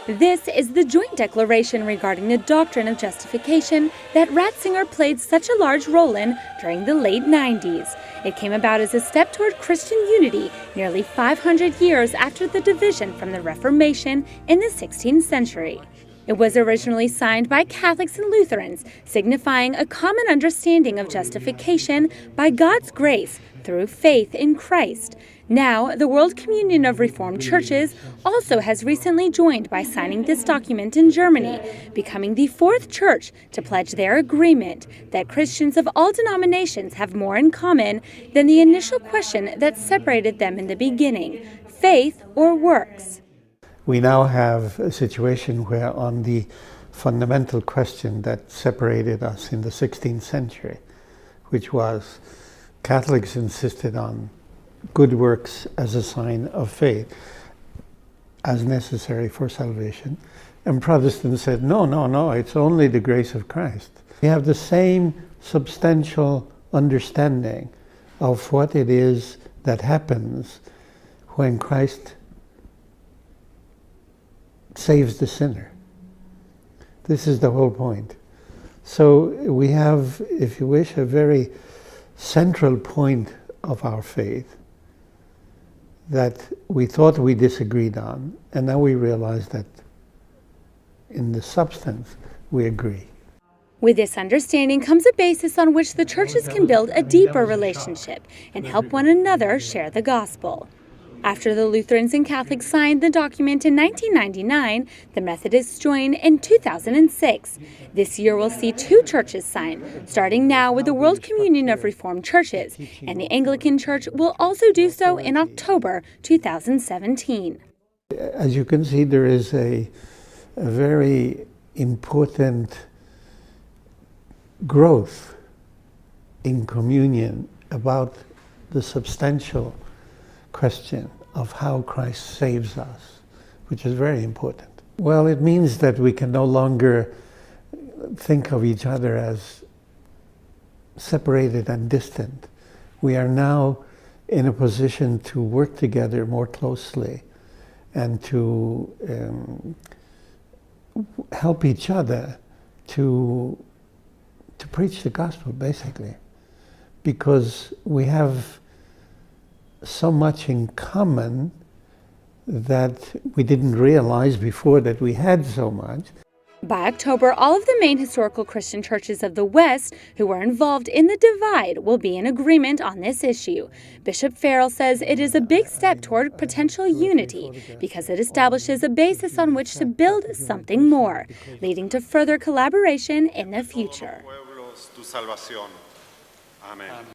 This is the joint declaration regarding the doctrine of justification that Ratzinger played such a large role in during the late 90s. It came about as a step toward Christian unity nearly 500 years after the division from the Reformation in the 16th century. It was originally signed by Catholics and Lutherans, signifying a common understanding of justification by God's grace through faith in Christ. Now, the World Communion of Reformed Churches also has recently joined by signing this document in Germany, becoming the fourth church to pledge their agreement that Christians of all denominations have more in common than the initial question that separated them in the beginning: faith or works. We now have a situation where on the fundamental question that separated us in the 16th century, which was Catholics insisted on good works as a sign of faith, as necessary for salvation, and Protestants said, no, it's only the grace of Christ. We have the same substantial understanding of what it is that happens when Christ saves the sinner. This is the whole point. So we have, if you wish, a very central point of our faith that we thought we disagreed on, and now we realize that in the substance we agree. With this understanding comes a basis on which the churches can build a deeper relationship and help one another share the gospel. After the Lutherans and Catholics signed the document in 1999, the Methodists joined in 2006. This year we'll see two churches sign, starting now with the World Communion of Reformed Churches, and the Anglican Church will also do so in October 2017. As you can see, there is a very important growth in communion about the substantial question of how Christ saves us, which is very important. Well, it means that we can no longer think of each other as separated and distant. We are now in a position to work together more closely and to help each other to preach the gospel, basically, because we have so much in common that we didn't realize before that we had so much. By October, all of the main historical Christian churches of the West who were involved in the divide will be in agreement on this issue. Bishop Farrell says it is a big step toward potential unity because it establishes a basis on which to build something more, leading to further collaboration in the future. Amen.